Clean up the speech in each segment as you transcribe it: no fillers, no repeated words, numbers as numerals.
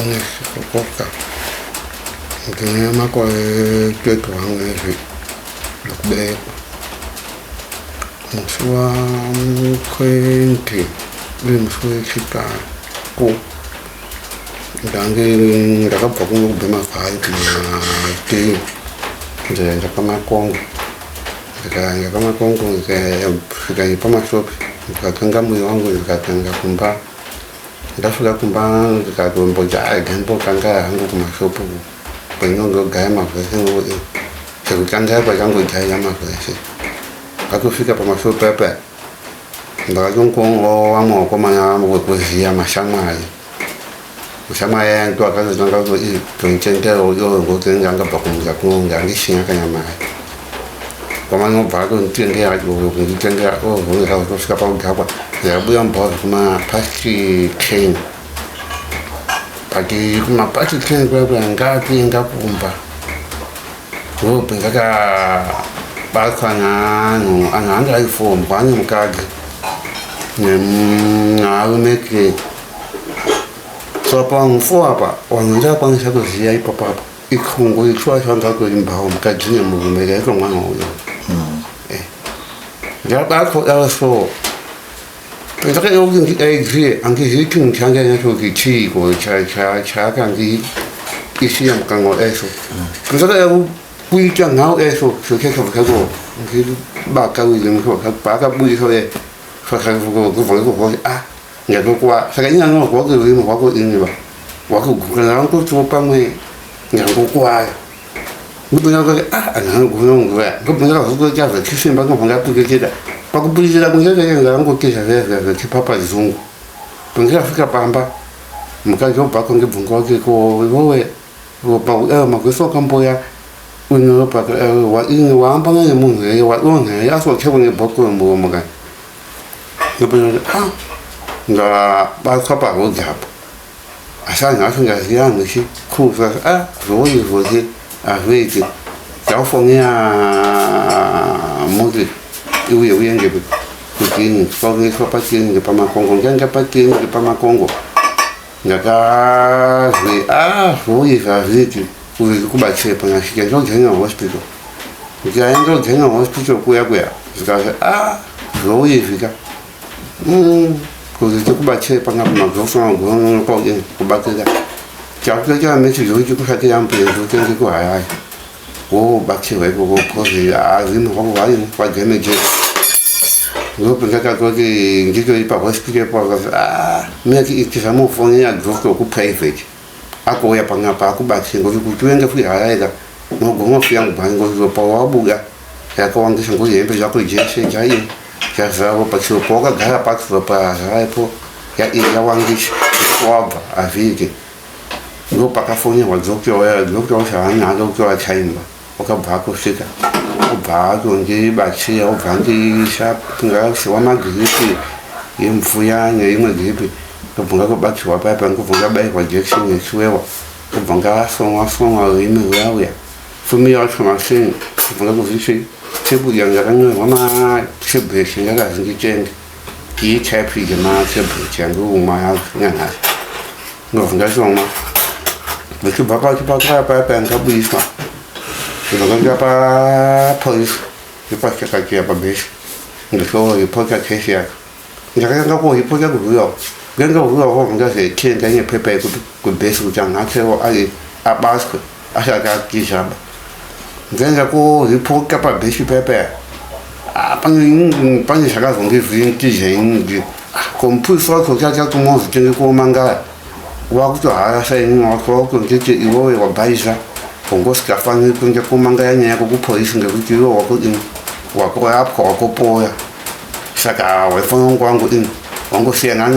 ese corta. Tenía más que tuang ese lo ve. Musua quente, musua chica ku. Dange daga pokong bema kai ke de daga makong. Daga makong ke daga pamasop. Kakanga muyongo kakanga kumba. Dafula kumba kakumbo jai gambo kanga hangu kumasopu. Pengongo gama kesengo e. Sekukanga pa jango jai yama kese. Aku fika pamasopu pepe. Ndaga jongkong o amo komanya mo kusia masama. Masama yang tua kaza janga ko i tuncente o yo go tenga pakumga ko ngangi singa kanyama. Komanya bago ntende ya go ntende ya o go ka ko ska pa ngapa. Ya buyan bo kuma pasti king. Pagi kuma pasti king gua nga pi nga pumpa. Go penga ka ba kana no anga iPhone ba ni mukagi. Na me ke so pang fo apa on ja pang sa ko si ai papa I khong go chua chang ka ko im ba om ka ji mo me ga ko ma no yo. Ya ba ko ya so 그러니까 여기 애기 안기 지금 장가에 저기 치고 차 간기 이시양 간거 에서 그래서 여기 부이장 나오에서 저렇게 가고 그 막가고 이런 거 바가 부이서에 가고 그 보고 아 내가 그거 사장님 뭐 거기 뭐 하고 있는 거 와고 그냥 또 조방에 그냥 그거 무슨 거 안 그런 거야 그 뭐가 그거 잡아 키신 방금 방가 부게다 Paku polisi la bunga yang ngang ko ke jave ke papa zungu. Bunga Afrika pamba. Muka jo pa ko nge bunga ke ko we ko pa ma ko so kampo ya. Uno pa wa in wa amba nge mu nge wa lo nge ya so ke nge boko mo mo ga. Yo pa nga ba ka pa ko ja. Asa nga so nga ya nge shi ku sa ro yi ro ji we ji. Jiao fong ya mo ji yêu yên cái chuyện có cái số phát triển cái pama Congo cái phát triển cái pama Congo người ta vì rồi là gì thì vì cũng bài chơi bằng cái trong cái ngành hospital cái anh trong cái ngành hospital quay rồi rồi gì cái cái cũng bài chơi bằng cái mà xong cũng có cái cũng bài chơi cháu cái mấy chuyện rồi cũng phải cái làm việc rồi cái của ai 오 막히고 고 거기 이모 하고 와이 되면 이제 그거 내가 거기 이제 이 바보 스피커 봐서 내가 이렇게 사무 폰이야 그것도 그 페이지 아고야 방아 바고 막힌 거 그거 주행가 후에 알아야 뭐 그거 그냥 반 거기서 보고 보가 야 거기 생고 예배 잡고 이제 세자이 그래서 박수 보가 가 박수 봐 하이포 야 이야 왕기 와봐 아비게 이거 바카폰이 완전히 저거 샤나 저거 차이인가我爬过去的，我爬过去把车我反正下那个是我妈自己，也不富呀，也因为自己，我本来我把车摆本，我本来摆我就去年出来我本来送我，因为我要呀，分别要穿嘛身，本来我是去不一样的，我妈去不行的，是去捡，第开皮的嘛，去不捡个我妈要干啥？我本来送嘛，我去爸他摆本他不一双。Kalau kan apa polis, apa kaki apa bes, nggak tahu apa kaki siapa. Jangan nggak boleh apa kaki guru, kan guru orang nggak sih, kian kan pepe ku bes ku jangan saya apa sih, asal kaki siapa. Kan nggak boleh apa kaki bes pepe. Panggil saya kan di sini di sini, komputer soal kerja tu mau jadi kau mangga. Waktu saya ngakak tu jadi ibu ibu baisa. Pongo scafandro con già come mangiare con poi sono che io ho con la con poi saka wa fon con con sia na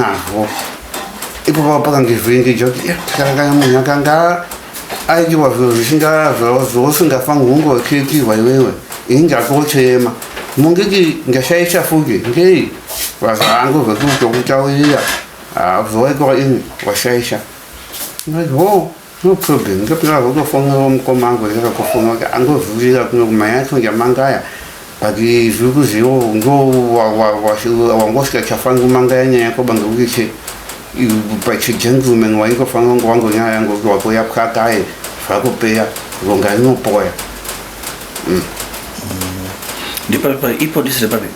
e poi poi anche fingi giochi cara mo na kanga ai ji wa singa so singa fan ngo ke ki wa we in ja ko che ma mo ke ki ga sai sa fu ki ke wa sa ngo ko tu ko ya so ko in wa sai sa no no problem cái là có phong có mang cái là có phong cái ăn có gì là cũng mẹ không dám mang cái tại vì dù cái gì cũng có và sự hoàng quốc cái chả phân cũng mang cái nhà có bằng cái gì bachijengume ngwaingo fango ngwango nya yango kwa ya pkatai fako pea ronga no poya di papa ipo disre papi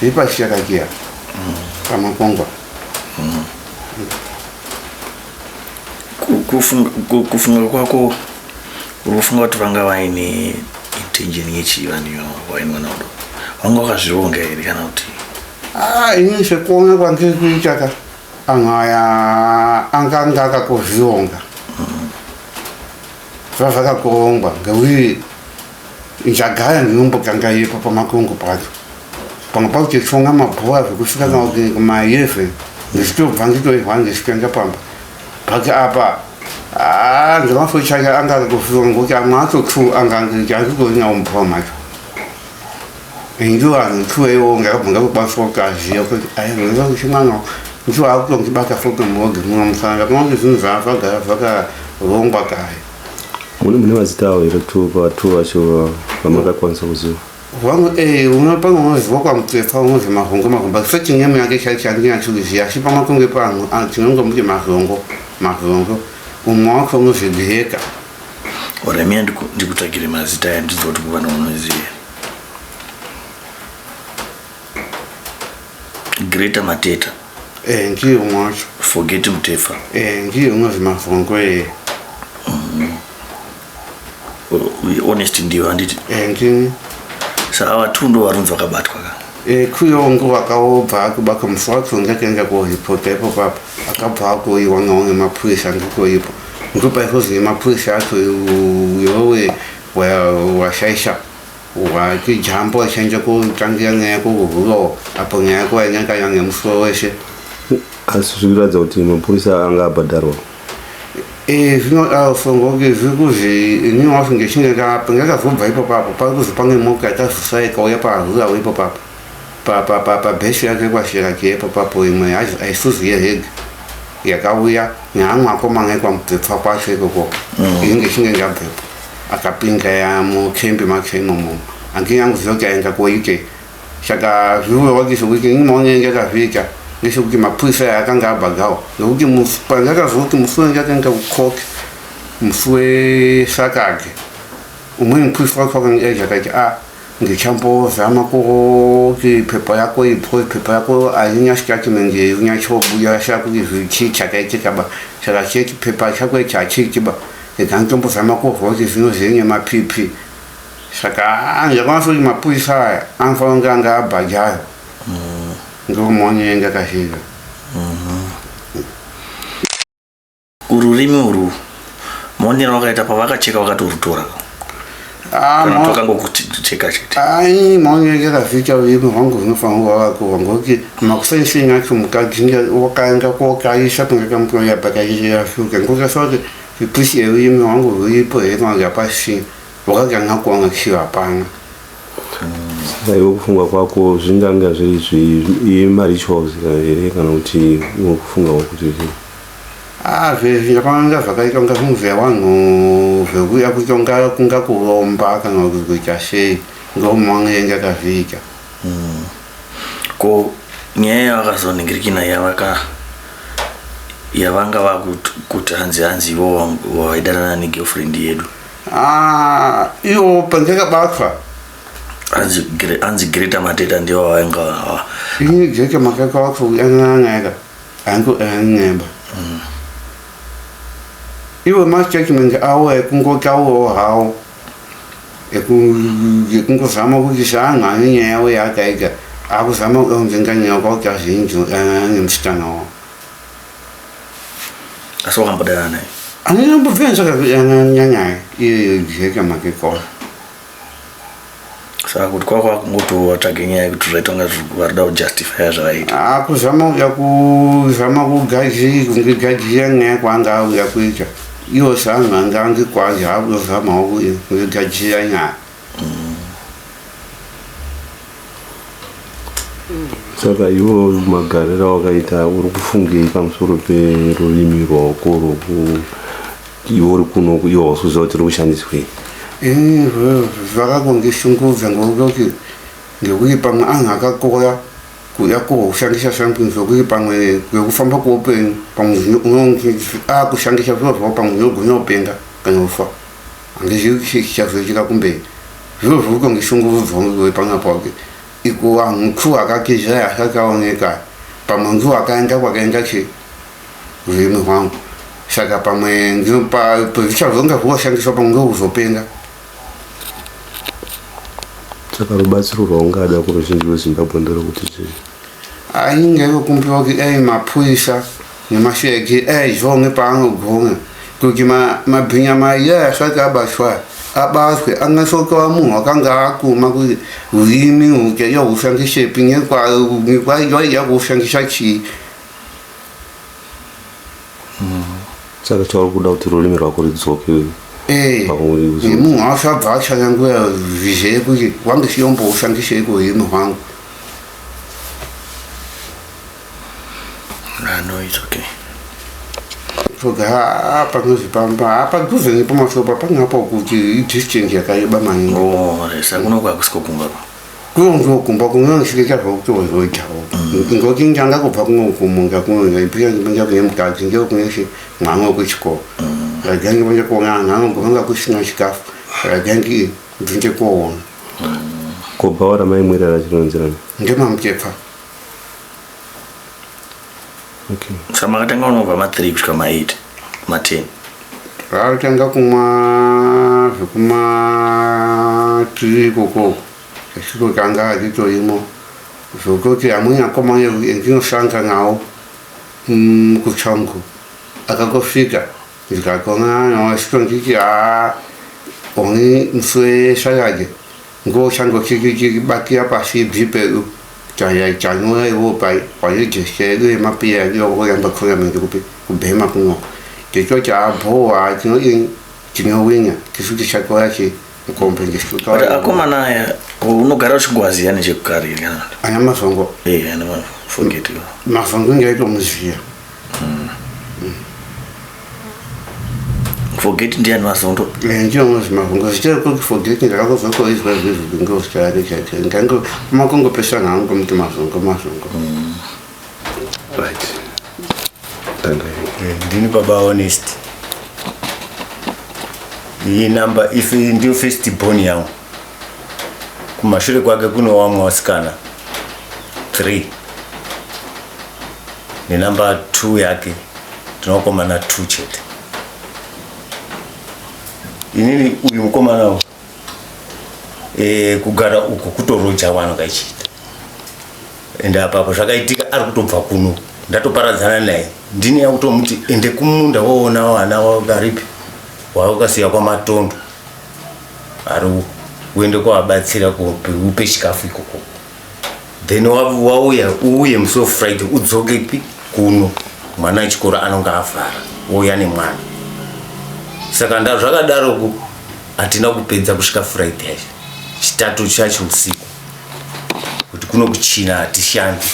ipa shaka kia kama kongwa kufunga kwako urufunga watu vanga waini intention yechivaniyo waini wanaudo wanga wakazvironga here kana kuti ini sekonga kwandiri kuichaka anga akakuzvironga zvazvakakorongwa ngekuti nchagara ndinombogangaipa pamakongo pacho pamwe pakuchifunga mabhora zvekusvika kuma11 ndichitobva nditoirwa ndichisvika pamba pake apa ndemafochaka anga akakuzvironga ngokuti amwe acho anga ndichazvitorinawo mubhora macho ndio antuweyo ngakabunga kubaswa kaziyo kuti ayi kuchimwana ndio akutongibata foto mwoge mumsanga konke zvinhu zvavaka rongwa kare mune mazita awo here tu vacho vamakakwanisa kuziva vamwe unopanga unoziva kwamutsefa unozi mahongo sechinyama yake chandinyachiziya asi pamakonge pano tinongomuti mahongo umwe wacho unozvidheka oremia ndikutsvagire mazita yandiziva kuti kuvana unoziva Greater Mateta. Ndiye umwacho. Forget Mtefa. Ndiye unozi mahongo honest ndiyo handiti. Ndini. Sa avatundo varunzi vakabatwa ka. Kuyongo vakawobva akubaka musi wacho ndakaenda kohipota ipo papa akabva akoiwana wange mapurisa ndikoipo ndopaizozi nemapurisa acho iwewe washaisha wakijambo achenja kutangira nyaya yako kuhuro apo nyaya yako yanyanganya ngemusoro weshe asi zvikuratidza kuti mapurisa anga abhadharwa zvino fongoke zvirikuzi inini wacho ngechinge ngakazobva ipo papo parikuzi pange moka yatazosa ikauya parurawo ipo papo pabhesi yake kwashiraki ipo papo imwe aisuzi yehega yakauya neamwe akomana kwamutepfa kwacho ikoko inge chinge ngabvepo akapinga ya mukembe make imomo angiyanguziva kuti aenda koike saka zvirowakiso kuti imaonenge akavika ngechekuti mapurisa akanga abhagawa nokuti pandakazoti musi wenge akaenda kukoke musi wesakage umweni mupurisa wacho akange akati ndichambozama kuti pepa yako ipo pepa yako alinyasikatimenge unyachobuya shakuti zvichi chakaitikaba saka cheti pepa chako chachikiba ikantombozama kuzwa kuti zvino zvenye mapipi saka ndakwanisa kuti mapurisa aya anofanira anga abhajayo ndomonye ngakashika ururimi uru maonero wakaita pavakacheka vakatorutora kana tokangokucheka chete maonero ngakavhika urimi hwangu zvinofanira wavakurwa ngokuti makusaisenga acho mukadzinga wakaenda kokaisa pangakamutoya pakaiashuka ngokasa kuti ipusi yerurimi hwangu ruripo hekange pasi wakaganga kuwanga kushiva hapana iwe kufunga kwako zvinganga zviri marituals here kana kuti kufunga kuti zvakanga zvakaita kunga zvinhu zvevanhu zvekuya kutonga kunga kuromba kana kuita sei ngomange ngakavhika ko nyaya yavakazoningirikina yavanga vakuti hanzi ivo waidanana negirlfriend yedu iwo pandakabatwa hanzi Greater Mateta ndiwo wavanga ini Greater Mateta wacho yanang'aika angoan'emba iwe mastatement awo ekungotauro hawo ekungozama kuti saang'ane nyaya yawo yakaita akuzama kuzenganyaya kwakuta zvinji ngemusikana wawo asi wakambodana naye andinambobvena zvakanyanyaya iyoyo Greater Mateta saka kuti kwakungototsvage nyaya yekuti zvaitonga varida kujustifya zvavaita kuzama kugadzira nyaya kwanga auya kuita iwo sanhu anga angikwazi haakuzamawo kugadzira nyaya saka iwo magariro wakaita uri kufungei pamusoro perurimi rwako iwo uri kuno iwo wasuziva kuti ruri kushandiswei zvakangondishungudza ngekuti pamwe anhu akakora kushandisha shampunzo kuri pamwe kufamba kuopen pamwe kushandisha zvozo pamwe kunyopenga kanofa angezvi chazvika kumbe zvozo kongishungu zvonzo panapoke ikuwa mkuu akakezha akaoneka pamwe nzu akaenda kwakaenda chi zvimwe wangu saka pamwe nzu pa zvichazonga kuwashandiswa pamwe kuzopenga saka rubatsiro rwaungada kuruzhinji rwezimbabwe nderekuti chii ainge kumpiwa ki mapurisa nemasheke zvomwe paanogona kuti mabhinya maya asati abatwa abatwe angasoka munhu akanga akuma kuti urimi ukeya kushandise pinye kwaiya kushandisa chii saka chauri kuda kuti rurimi rwako ridzoke munhu asabva achanyanguya zvizive kuti wange siyomboshandisei kururimi rwangu. No, it's okay. Padhuze nepamashopa pangapo kuti idistance yakaiba maningi. Sakunokwa kusikokumba pa. Kunonzokumba kunonosvika zvokutozoitawo. Ngoti ndanga kubva kunokumunga kunonzaipira ndibanja kunemukadzi ndokuneshe mwana wekuchikoro. Ragangi banja kuona nanongomanga kusina chikafu. Ragangi ndinje kuona. Kubva wara maimwirira chironzerana. Ndemamuchepa. Okay. Sama katanga unobva ma3 kusvika ma8 ma10 ratanga kumwa zvekuma3 koko zvesviko kanga adzitoimo zvokoti amweni akoma endinoshanda nawo kuchangu akangosvika ndikakona nawasvika nditi oni muswe salade ngochangochikibakira pasi bhiperu chanyora iwo payejeshele mapia yoyamba khona mende kubhema kuno kecho chabhowa chinowinya chisuti chakora chi compensation but akomana aya unogara uchigwaziya nechekugari kana ana masongo ana forget masongo ngaito muziya forget ndiani masongo ndio masongo sitako forget ngako zako izwa zvizo ngositare chete ngango makongo pesa nango mtu masongo right ndini baba honest iyi number if ndio first born yangu kumashure kwake kuno wamwe wasikana 3 ni number 2 yake tinokomana 2 chete inini uyu mukomana kugara uko kutoroja vanhu kaichita ende apapo zvakaitika ari kutobva kuno ndatoparadzana naye ndini yakutomuti ende kumunda woona vana wagaripi wakasiya kwamatondo ari uende kwavabatsira upe chikafu ikoko then wauya uye musi wefriday udzoke kuno mwana wechikoro anonga avhara wouya nemwana saka zvakadaroku hatina kupedza kusvika friday yacho chitatu chacho usiku kuti kuno kuchina hatishandi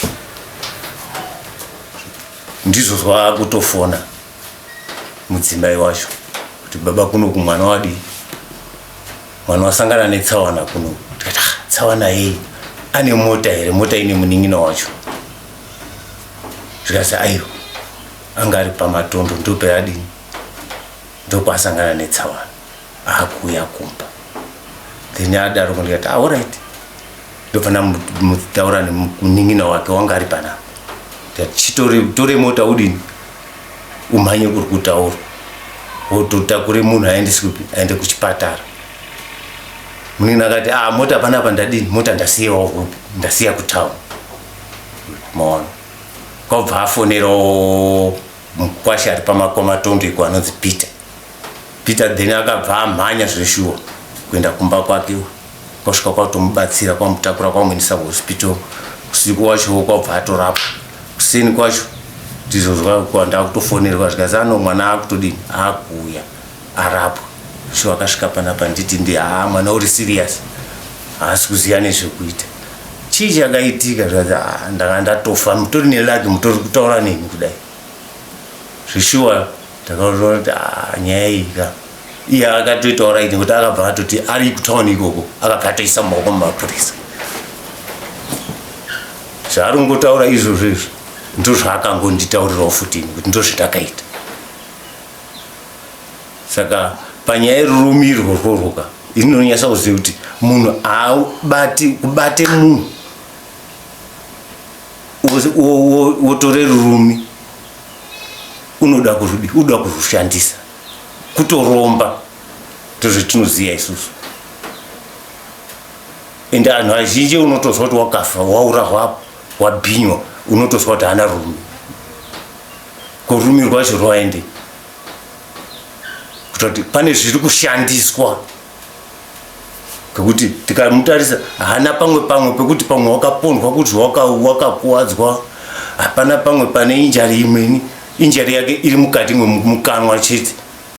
ndizvo zvakutofona mudzimai wacho kuti baba kuno kumwana wadi mwana wasangana netsawana kuno tikati tsawana yei ane mota here mota ine munin'ina wacho zvikasi aiwa anga ari pamatondo ndopeadini ndokwasangana netsawana akuya kumba then adaro ndikati alright ndofana mutaura nemunin'ina wake wanga ari panapa tore mota udini umhanye kuri kutaura wototakure munhu aende kuchipatara munin'ina akati mota panapa ndadini mota ndasiyawo hupi ndasiya kutaura maona kwabva afonerawo mukwasha ari pamakomatondo iko anonzi Peter then akabva amhanya zveshuwa kuenda kumba kwake kwasvika kwatomubatsira kwamutakura kwamuendesa kuhospital usiku wacho kwabva atorapwa kuseni kwacho ndizvo ndakutofonerwa zvikazi mwana akutodini akuuya arapwa shuwa akasvika panapa nditi mwana uri serious haasi kuziya nezvekuita chii chakaitika zvikazi ndanga ndatofa mutori nelagi mutori kutaura neni kudai zvishuwa ndakaona kuti nyaya iyi iye akatoitaura ine kuti akabva atoti ari kutauni ikoko akabva atoisa maoko mumapurisa zvaari kungotaura izvozvo izvo ndozvaakangonditaurirawo futi kuti ndozvatakaita. Saka panyaya yerurumi irworworoka inonyasa kuziva kuti munhu kubate munhu wotore rurumi unoda kurushandisa kutoromba ndozvatinoziva isusu. Ende anhu azhinji unotozwa kuti wakafa waurahwa wabhinywa unotozwa kuti hana rurumi. Kururumi rwacho rwaende kuti pane zviri kushandiswa ngekuti tikamutarisa hana pamwe pekuti pamwe wakapondwa kuti wakakuwadzwa, hapana pamwe pane injari imweni, injari yake iri mukati mwemukanwa chete.